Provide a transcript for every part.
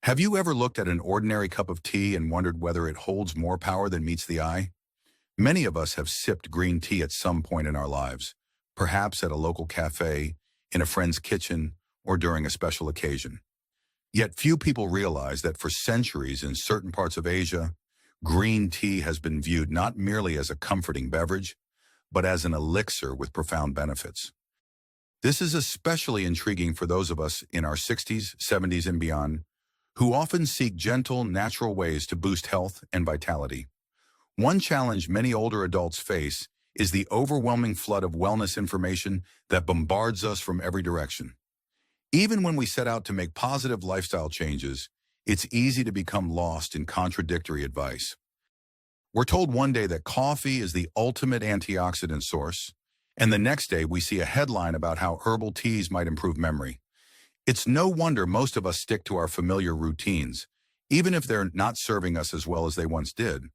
Have you ever looked at an ordinary cup of tea and wondered whether it holds more power than meets the eye? Many of us have sipped green tea at some point in our lives, perhaps at a local cafe, in a friend's kitchen, or during a special occasion. Yet few people realize that for centuries in certain parts of Asia, green tea has been viewed not merely as a comforting beverage, but as an elixir with profound benefits. This is especially intriguing for those of us in our 60s, 70s, and beyond, who often seek gentle, natural ways to boost health and vitality. One challenge many older adults face is the overwhelming flood of wellness information that bombards us from every direction. Even when we set out to make positive lifestyle changes, it's easy to become lost in contradictory advice. We're told one day that coffee is the ultimate antioxidant source, and the next day we see a headline about how herbal teas might improve memory. It's no wonder most of us stick to our familiar routines, even if they're not serving us as well as they once did.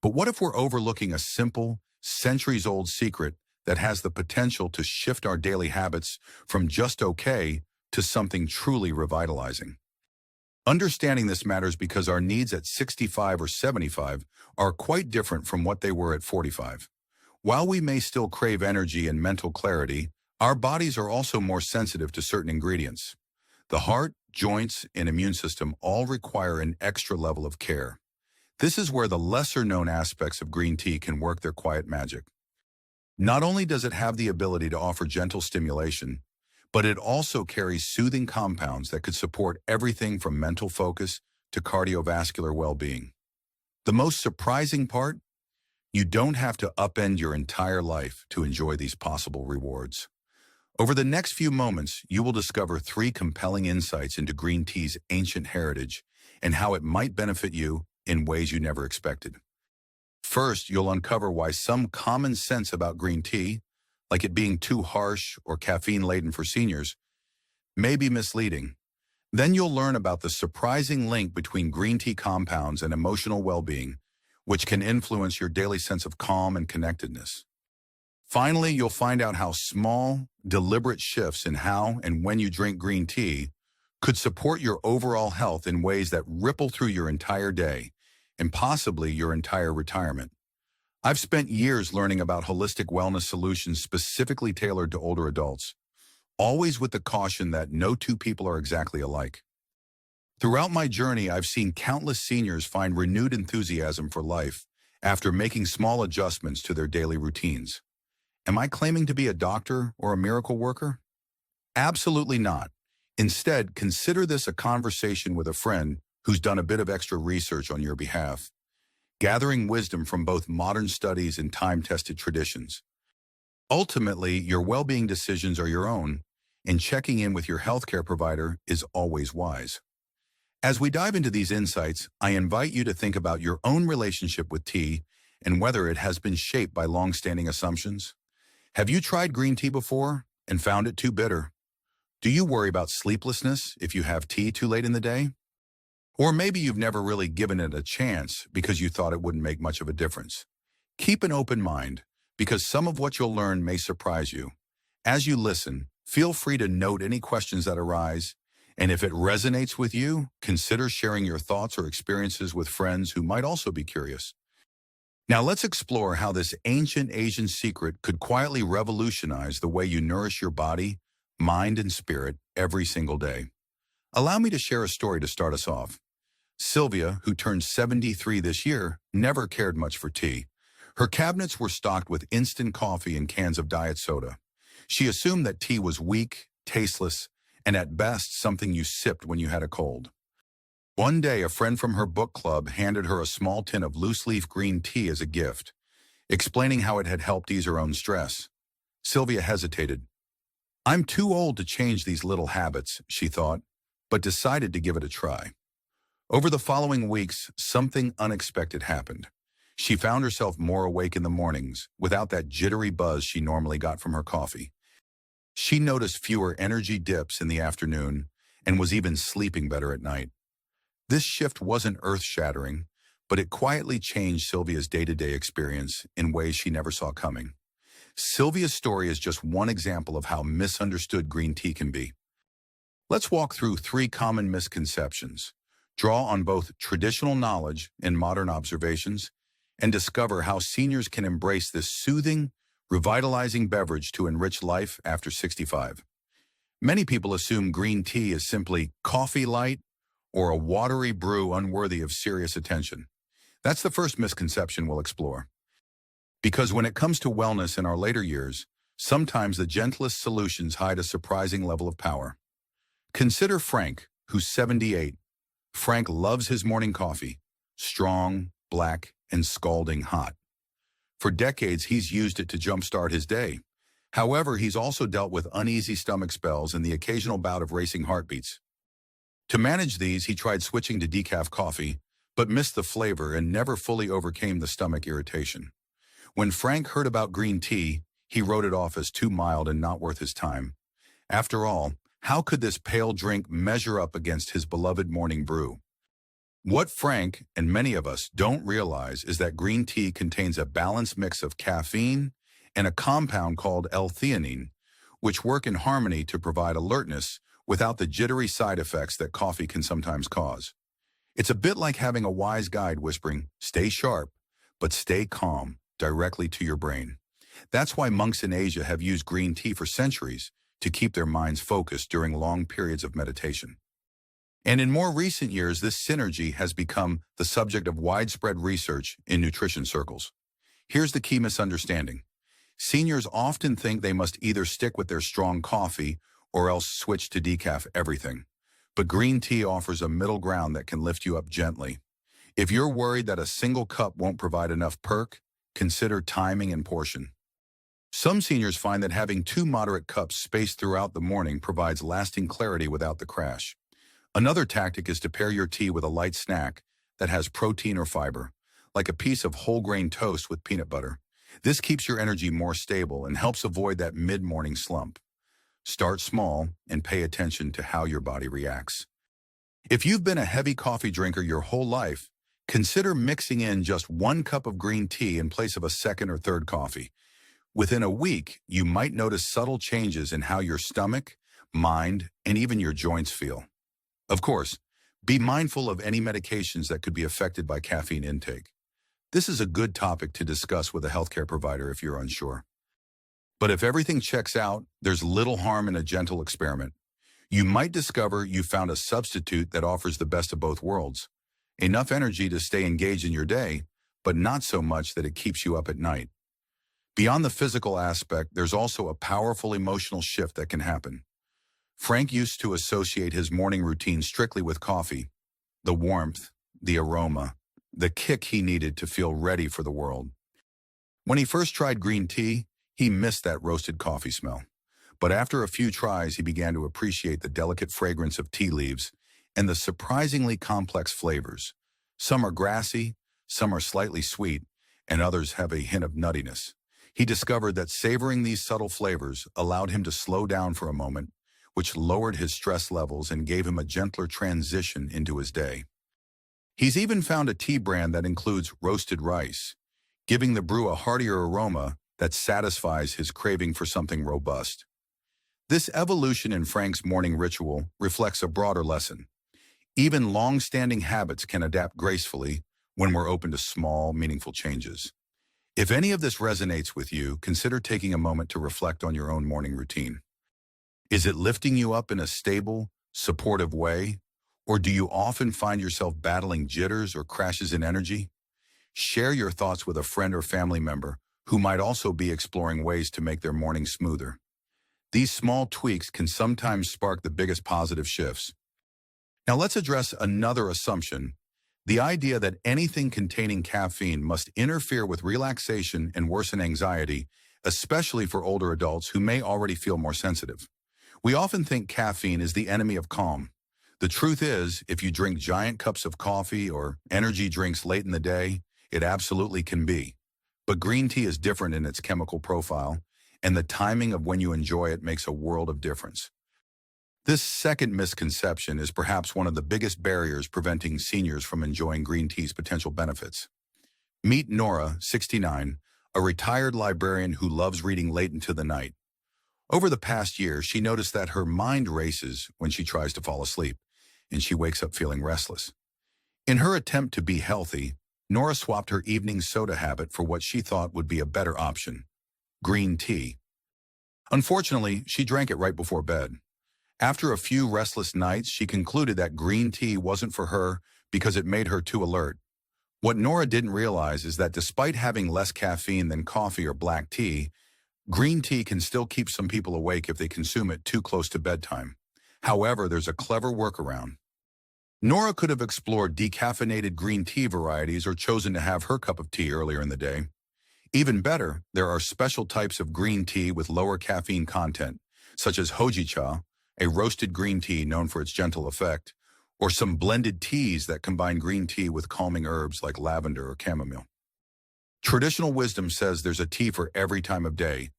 But what if we're overlooking a simple, centuries-old secret that has the potential to shift our daily habits from just okay to something truly revitalizing? Understanding this matters because our needs at 65 or 75 are quite different from what they were at 45. While we may still crave energy and mental clarity, our bodies are also more sensitive to certain ingredients. The heart, joints, and immune system all require an extra level of care. This is where the lesser-known aspects of green tea can work their quiet magic. Not only does it have the ability to offer gentle stimulation, but it also carries soothing compounds that could support everything from mental focus to cardiovascular well-being. The most surprising part? You don't have to upend your entire life to enjoy these possible rewards. Over the next few moments, you will discover 3 compelling insights into green tea's ancient heritage and how it might benefit you in ways you never expected. First, you'll uncover why some common sense about green tea, like it being too harsh or caffeine-laden for seniors, may be misleading. Then you'll learn about the surprising link between green tea compounds and emotional well-being, which can influence your daily sense of calm and connectedness. Finally, you'll find out how small, deliberate shifts in how and when you drink green tea could support your overall health in ways that ripple through your entire day and possibly your entire retirement. I've spent years learning about holistic wellness solutions specifically tailored to older adults, always with the caution that no two people are exactly alike. Throughout my journey, I've seen countless seniors find renewed enthusiasm for life after making small adjustments to their daily routines. Am I claiming to be a doctor or a miracle worker? Absolutely not. Instead, consider this a conversation with a friend who's done a bit of extra research on your behalf, gathering wisdom from both modern studies and time-tested traditions. Ultimately, your well-being decisions are your own, and checking in with your healthcare provider is always wise. As we dive into these insights, I invite you to think about your own relationship with tea and whether it has been shaped by long-standing assumptions. Have you tried green tea before and found it too bitter? Do you worry about sleeplessness if you have tea too late in the day? Or maybe you've never really given it a chance because you thought it wouldn't make much of a difference. Keep an open mind, because some of what you'll learn may surprise you. As you listen, feel free to note any questions that arise, and if it resonates with you, consider sharing your thoughts or experiences with friends who might also be curious. Now let's explore how this ancient Asian secret could quietly revolutionize the way you nourish your body, mind, and spirit every single day. Allow me to share a story to start us off. Sylvia, who turned 73 this year, never cared much for tea. Her cabinets were stocked with instant coffee and cans of diet soda. She assumed that tea was weak, tasteless, and at best something you sipped when you had a cold. One day, a friend from her book club handed her a small tin of loose-leaf green tea as a gift, explaining how it had helped ease her own stress. Sylvia hesitated. I'm too old to change these little habits, she thought, but decided to give it a try. Over the following weeks, something unexpected happened. She found herself more awake in the mornings, without that jittery buzz she normally got from her coffee. She noticed fewer energy dips in the afternoon and was even sleeping better at night. This shift wasn't earth-shattering, but it quietly changed Sylvia's day-to-day experience in ways she never saw coming. Sylvia's story is just one example of how misunderstood green tea can be. Let's walk through 3 common misconceptions. Draw on both traditional knowledge and modern observations, and discover how seniors can embrace this soothing, revitalizing beverage to enrich life after 65. Many people assume green tea is simply coffee light or a watery brew unworthy of serious attention. That's the first misconception we'll explore. Because when it comes to wellness in our later years, sometimes the gentlest solutions hide a surprising level of power. Consider Frank, who's 78. Frank loves his morning coffee, strong, black, and scalding hot. For decades, he's used it to jumpstart his day. However, he's also dealt with uneasy stomach spells and the occasional bout of racing heartbeats. To manage these, he tried switching to decaf coffee, but missed the flavor and never fully overcame the stomach irritation. When Frank heard about green tea, he wrote it off as too mild and not worth his time. After all, how could this pale drink measure up against his beloved morning brew? What Frank and many of us don't realize is that green tea contains a balanced mix of caffeine and a compound called L-theanine, which work in harmony to provide alertness without the jittery side effects that coffee can sometimes cause. It's a bit like having a wise guide whispering, "Stay sharp, but stay calm," directly to your brain. That's why monks in Asia have used green tea for centuries to keep their minds focused during long periods of meditation. And in more recent years, this synergy has become the subject of widespread research in nutrition circles. Here's the key misunderstanding. Seniors often think they must either stick with their strong coffee or else switch to decaf everything. But green tea offers a middle ground that can lift you up gently. If you're worried that a single cup won't provide enough perk, consider timing and portion. Some seniors find that having two moderate cups spaced throughout the morning provides lasting clarity without the crash. Another tactic is to pair your tea with a light snack that has protein or fiber, like a piece of whole grain toast with peanut butter. This keeps your energy more stable and helps avoid that mid-morning slump. Start small and pay attention to how your body reacts. If you've been a heavy coffee drinker your whole life, consider mixing in just 1 cup of green tea in place of a second or third coffee. Within a week, you might notice subtle changes in how your stomach, mind, and even your joints feel. Of course, be mindful of any medications that could be affected by caffeine intake. This is a good topic to discuss with a healthcare provider if you're unsure. But if everything checks out, there's little harm in a gentle experiment. You might discover you found a substitute that offers the best of both worlds. Enough energy to stay engaged in your day, but not so much that it keeps you up at night. Beyond the physical aspect, there's also a powerful emotional shift that can happen. Frank used to associate his morning routine strictly with coffee, the warmth, the aroma, the kick he needed to feel ready for the world. When he first tried green tea, he missed that roasted coffee smell. But after a few tries, he began to appreciate the delicate fragrance of tea leaves and the surprisingly complex flavors. Some are grassy, some are slightly sweet, and others have a hint of nuttiness. He discovered that savoring these subtle flavors allowed him to slow down for a moment, which lowered his stress levels and gave him a gentler transition into his day. He's even found a tea brand that includes roasted rice, giving the brew a heartier aroma that satisfies his craving for something robust. This evolution in Frank's morning ritual reflects a broader lesson. Even long-standing habits can adapt gracefully when we're open to small, meaningful changes. If any of this resonates with you, consider taking a moment to reflect on your own morning routine. Is it lifting you up in a stable, supportive way, or do you often find yourself battling jitters or crashes in energy? Share your thoughts with a friend or family member who might also be exploring ways to make their morning smoother. These small tweaks can sometimes spark the biggest positive shifts. Now let's address another assumption: the idea that anything containing caffeine must interfere with relaxation and worsen anxiety, especially for older adults who may already feel more sensitive. We often think caffeine is the enemy of calm. The truth is, if you drink giant cups of coffee or energy drinks late in the day, it absolutely can be. But green tea is different in its chemical profile, and the timing of when you enjoy it makes a world of difference. This second misconception is perhaps one of the biggest barriers preventing seniors from enjoying green tea's potential benefits. Meet Nora, 69, a retired librarian who loves reading late into the night. Over the past year, she noticed that her mind races when she tries to fall asleep, and she wakes up feeling restless. In her attempt to be healthy, Nora swapped her evening soda habit for what she thought would be a better option: green tea. Unfortunately, she drank it right before bed. After a few restless nights, she concluded that green tea wasn't for her because it made her too alert. What Nora didn't realize is that despite having less caffeine than coffee or black tea, green tea can still keep some people awake if they consume it too close to bedtime. However, there's a clever workaround. Nora could have explored decaffeinated green tea varieties or chosen to have her cup of tea earlier in the day. Even better, there are special types of green tea with lower caffeine content, such as hojicha, a roasted green tea known for its gentle effect, or some blended teas that combine green tea with calming herbs like lavender or chamomile. Traditional wisdom says there's a tea for every time of day,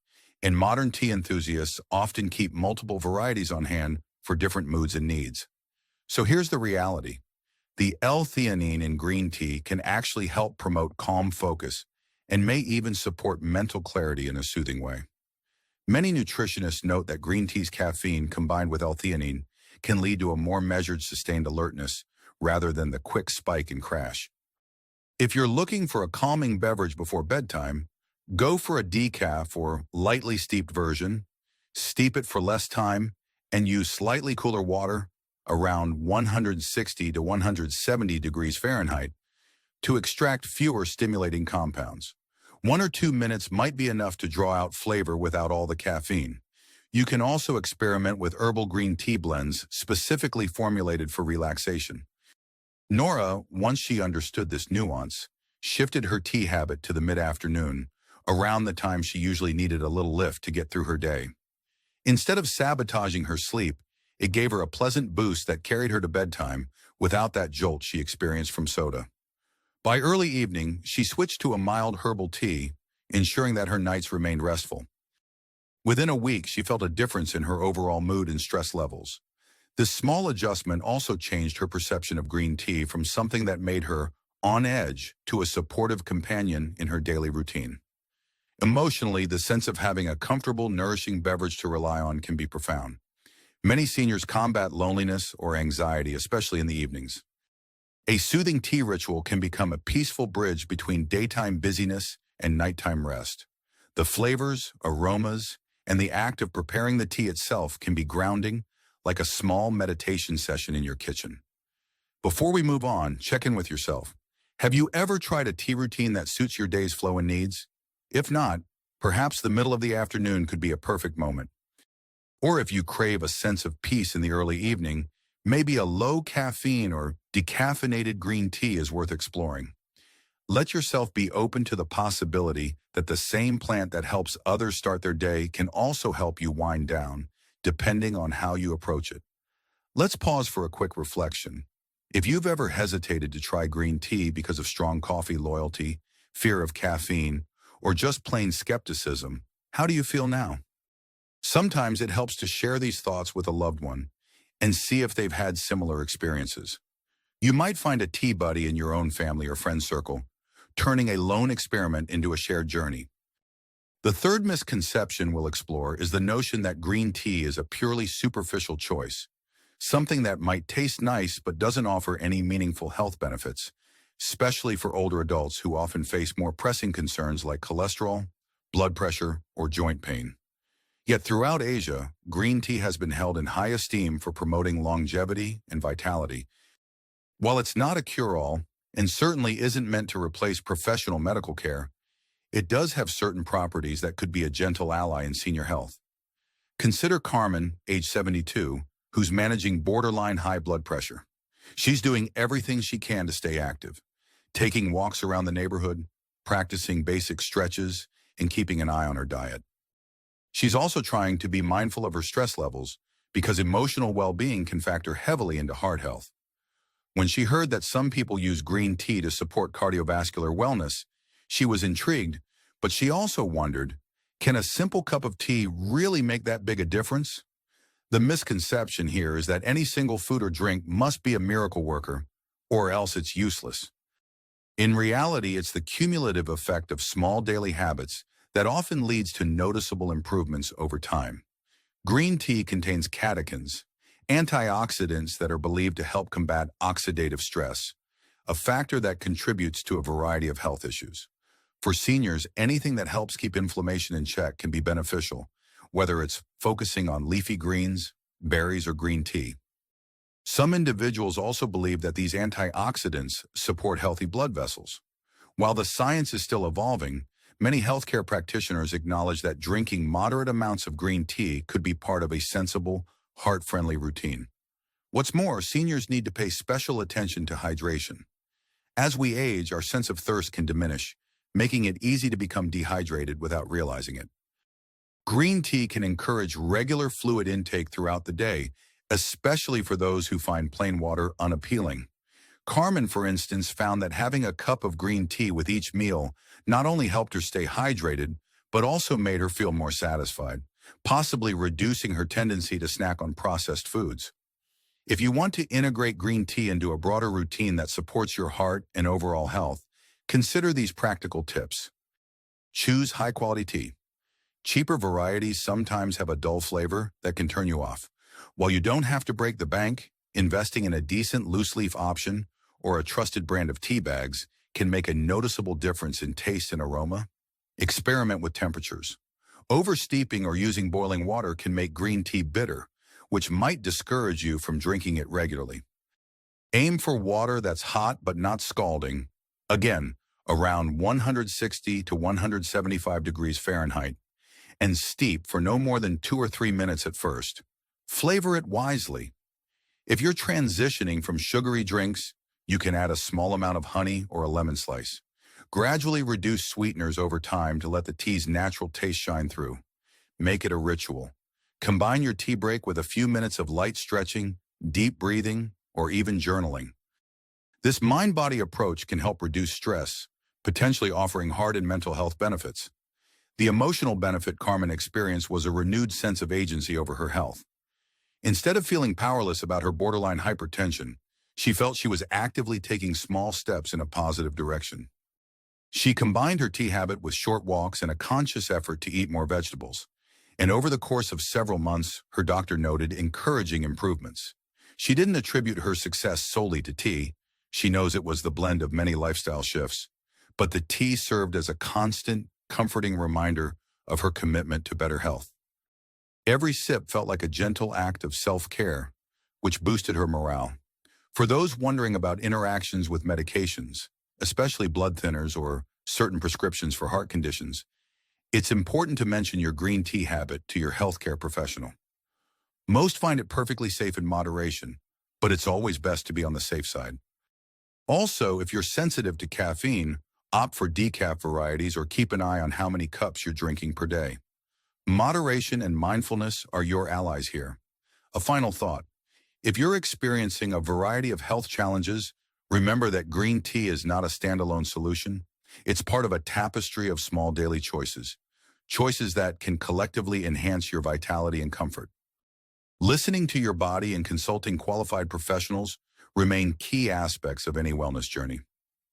and modern tea enthusiasts often keep multiple varieties on hand for different moods and needs. So here's the reality. The L-theanine in green tea can actually help promote calm focus and may even support mental clarity in a soothing way. Many nutritionists note that green tea's caffeine combined with L-theanine can lead to a more measured, sustained alertness rather than the quick spike and crash. If you're looking for a calming beverage before bedtime, go for a decaf or lightly steeped version, steep it for less time, and use slightly cooler water, around 160 to 170 degrees Fahrenheit, to extract fewer stimulating compounds. 1 or 2 minutes might be enough to draw out flavor without all the caffeine. You can also experiment with herbal green tea blends specifically formulated for relaxation. Nora, once she understood this nuance, shifted her tea habit to the mid-afternoon, around the time she usually needed a little lift to get through her day. Instead of sabotaging her sleep, it gave her a pleasant boost that carried her to bedtime without that jolt she experienced from soda. By early evening, she switched to a mild herbal tea, ensuring that her nights remained restful. Within a week, she felt a difference in her overall mood and stress levels. This small adjustment also changed her perception of green tea from something that made her on edge to a supportive companion in her daily routine. Emotionally, the sense of having a comfortable, nourishing beverage to rely on can be profound. Many seniors combat loneliness or anxiety, especially in the evenings. A soothing tea ritual can become a peaceful bridge between daytime busyness and nighttime rest. The flavors, aromas, and the act of preparing the tea itself can be grounding, like a small meditation session in your kitchen. Before we move on, check in with yourself. Have you ever tried a tea routine that suits your day's flow and needs? If not, perhaps the middle of the afternoon could be a perfect moment. Or if you crave a sense of peace in the early evening, maybe a low caffeine or decaffeinated green tea is worth exploring. Let yourself be open to the possibility that the same plant that helps others start their day can also help you wind down, depending on how you approach it. Let's pause for a quick reflection. If you've ever hesitated to try green tea because of strong coffee loyalty, fear of caffeine, or just plain skepticism, how do you feel now? Sometimes it helps to share these thoughts with a loved one and see if they've had similar experiences. You might find a tea buddy in your own family or friend circle, turning a lone experiment into a shared journey. The third misconception we'll explore is the notion that green tea is a purely superficial choice, something that might taste nice but doesn't offer any meaningful health benefits, especially for older adults who often face more pressing concerns like cholesterol, blood pressure, or joint pain. Yet throughout Asia, green tea has been held in high esteem for promoting longevity and vitality. While it's not a cure-all, and certainly isn't meant to replace professional medical care, it does have certain properties that could be a gentle ally in senior health. Consider Carmen, age 72, who's managing borderline high blood pressure. She's doing everything she can to stay active, taking walks around the neighborhood, practicing basic stretches, and keeping an eye on her diet. She's also trying to be mindful of her stress levels because emotional well-being can factor heavily into heart health. When she heard that some people use green tea to support cardiovascular wellness, she was intrigued, but she also wondered, can a simple cup of tea really make that big a difference? The misconception here is that any single food or drink must be a miracle worker, or else it's useless. In reality, it's the cumulative effect of small daily habits that often leads to noticeable improvements over time. Green tea contains catechins, antioxidants that are believed to help combat oxidative stress, a factor that contributes to a variety of health issues. For seniors, anything that helps keep inflammation in check can be beneficial, whether it's focusing on leafy greens, berries, or green tea. Some individuals also believe that these antioxidants support healthy blood vessels. While the science is still evolving, many healthcare practitioners acknowledge that drinking moderate amounts of green tea could be part of a sensible, heart-friendly routine. What's more, seniors need to pay special attention to hydration. As we age, our sense of thirst can diminish, making it easy to become dehydrated without realizing it. Green tea can encourage regular fluid intake throughout the day, especially for those who find plain water unappealing. Carmen, for instance, found that having a cup of green tea with each meal not only helped her stay hydrated, but also made her feel more satisfied, possibly reducing her tendency to snack on processed foods. If you want to integrate green tea into a broader routine that supports your heart and overall health, consider these practical tips. Choose high-quality tea. Cheaper varieties sometimes have a dull flavor that can turn you off. While you don't have to break the bank, investing in a decent loose-leaf option or a trusted brand of tea bags can make a noticeable difference in taste and aroma. Experiment with temperatures. Oversteeping or using boiling water can make green tea bitter, which might discourage you from drinking it regularly. Aim for water that's hot but not scalding, again, around 160 to 175 degrees Fahrenheit, and steep for no more than 2 or 3 minutes at first. Flavor it wisely. If you're transitioning from sugary drinks, you can add a small amount of honey or a lemon slice. Gradually reduce sweeteners over time to let the tea's natural taste shine through. Make it a ritual. Combine your tea break with a few minutes of light stretching, deep breathing, or even journaling. This mind-body approach can help reduce stress, potentially offering heart and mental health benefits. The emotional benefit Carmen experienced was a renewed sense of agency over her health. Instead of feeling powerless about her borderline hypertension, she felt she was actively taking small steps in a positive direction. She combined her tea habit with short walks and a conscious effort to eat more vegetables. And over the course of several months, her doctor noted encouraging improvements. She didn't attribute her success solely to tea. She knows it was the blend of many lifestyle shifts. But the tea served as a constant, comforting reminder of her commitment to better health. Every sip felt like a gentle act of self-care, which boosted her morale. For those wondering about interactions with medications, especially blood thinners or certain prescriptions for heart conditions, it's important to mention your green tea habit to your healthcare professional. Most find it perfectly safe in moderation, but it's always best to be on the safe side. Also, if you're sensitive to caffeine, opt for decaf varieties or keep an eye on how many cups you're drinking per day. Moderation and mindfulness are your allies here. A final thought. If you're experiencing a variety of health challenges, remember that green tea is not a standalone solution. It's part of a tapestry of small daily choices. Choices that can collectively enhance your vitality and comfort. Listening to your body and consulting qualified professionals remain key aspects of any wellness journey.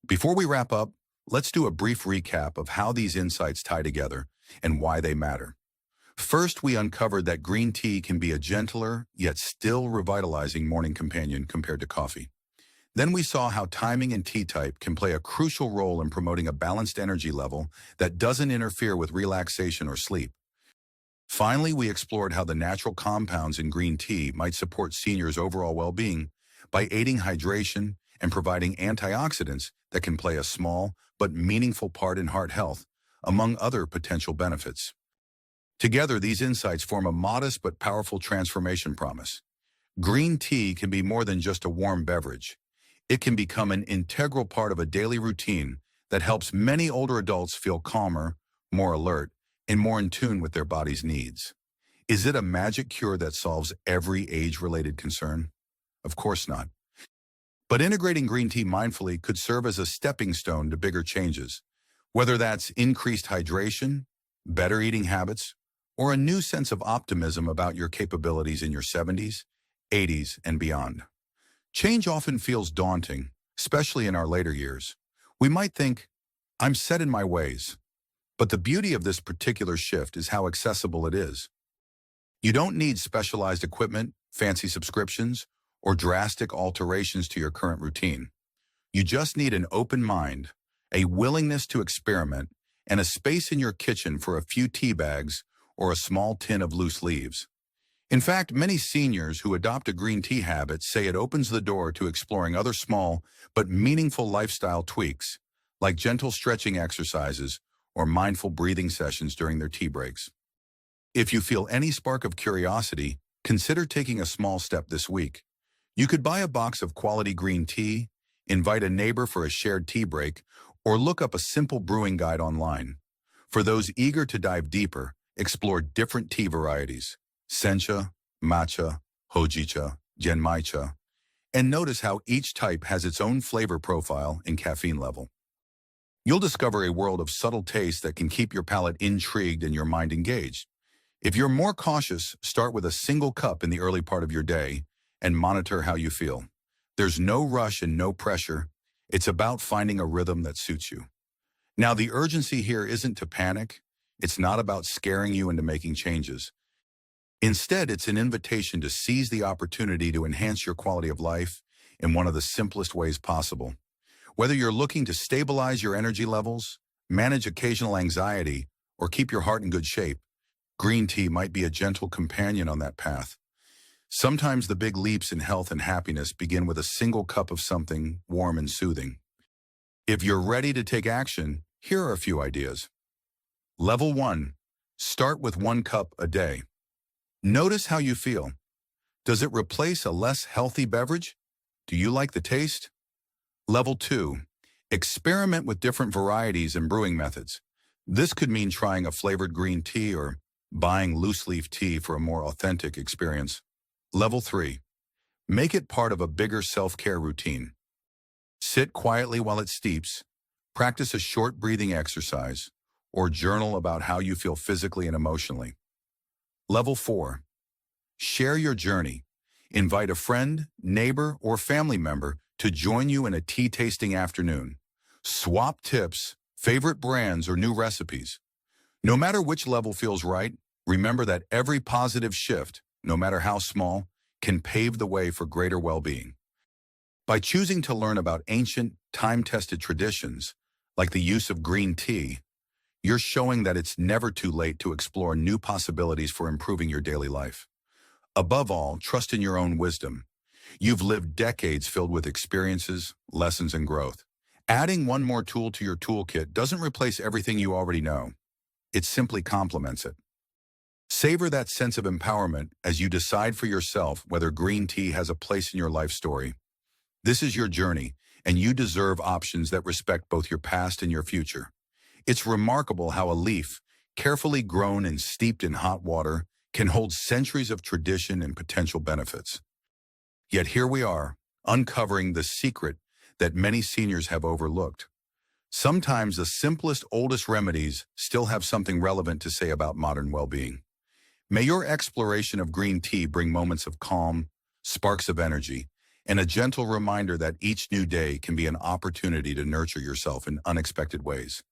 Before we wrap up, let's do a brief recap of how these insights tie together and why they matter. First, we uncovered that green tea can be a gentler, yet still revitalizing morning companion compared to coffee. Then we saw how timing and tea type can play a crucial role in promoting a balanced energy level that doesn't interfere with relaxation or sleep. Finally, we explored how the natural compounds in green tea might support seniors' overall well-being by aiding hydration and providing antioxidants that can play a small but meaningful part in heart health, among other potential benefits. Together, these insights form a modest but powerful transformation promise. Green tea can be more than just a warm beverage. It can become an integral part of a daily routine that helps many older adults feel calmer, more alert, and more in tune with their body's needs. Is it a magic cure that solves every age-related concern? Of course not. But integrating green tea mindfully could serve as a stepping stone to bigger changes, whether that's increased hydration, better eating habits, or a new sense of optimism about your capabilities in your 70s, 80s, and beyond. Change often feels daunting, especially in our later years. We might think, I'm set in my ways. But the beauty of this particular shift is how accessible it is. You don't need specialized equipment, fancy subscriptions, or drastic alterations to your current routine. You just need an open mind, a willingness to experiment, and a space in your kitchen for a few tea bags or a small tin of loose leaves. In fact, many seniors who adopt a green tea habit say it opens the door to exploring other small but meaningful lifestyle tweaks, like gentle stretching exercises or mindful breathing sessions during their tea breaks. If you feel any spark of curiosity, consider taking a small step this week. You could buy a box of quality green tea, invite a neighbor for a shared tea break, or look up a simple brewing guide online. For those eager to dive deeper, explore different tea varieties, sencha, matcha, hojicha, genmaicha, and notice how each type has its own flavor profile and caffeine level. You'll discover a world of subtle tastes that can keep your palate intrigued and your mind engaged. If you're more cautious, start with a single cup in the early part of your day and monitor how you feel. There's no rush and no pressure. It's about finding a rhythm that suits you. Now, the urgency here isn't to panic. It's not about scaring you into making changes. Instead, it's an invitation to seize the opportunity to enhance your quality of life in one of the simplest ways possible. Whether you're looking to stabilize your energy levels, manage occasional anxiety, or keep your heart in good shape, green tea might be a gentle companion on that path. Sometimes the big leaps in health and happiness begin with a single cup of something warm and soothing. If you're ready to take action, here are a few ideas. Level 1. Start with 1 cup a day. Notice how you feel. Does it replace a less healthy beverage? Do you like the taste? Level 2. Experiment with different varieties and brewing methods. This could mean trying a flavored green tea or buying loose-leaf tea for a more authentic experience. Level 3. Make it part of a bigger self-care routine. Sit quietly while it steeps, practice a short breathing exercise, or journal about how you feel physically and emotionally. Level 4. Share your journey. Invite a friend, neighbor, or family member to join you in a tea-tasting afternoon. Swap tips, favorite brands, or new recipes. No matter which level feels right, remember that every positive shift, no matter how small, can pave the way for greater well-being. By choosing to learn about ancient, time-tested traditions, like the use of green tea, you're showing that it's never too late to explore new possibilities for improving your daily life. Above all, trust in your own wisdom. You've lived decades filled with experiences, lessons, and growth. Adding one more tool to your toolkit doesn't replace everything you already know. It simply complements it. Savor that sense of empowerment as you decide for yourself whether green tea has a place in your life story. This is your journey, and you deserve options that respect both your past and your future. It's remarkable how a leaf, carefully grown and steeped in hot water, can hold centuries of tradition and potential benefits. Yet here we are, uncovering the secret that many seniors have overlooked. Sometimes the simplest, oldest remedies still have something relevant to say about modern well-being. May your exploration of green tea bring moments of calm, sparks of energy, and a gentle reminder that each new day can be an opportunity to nurture yourself in unexpected ways.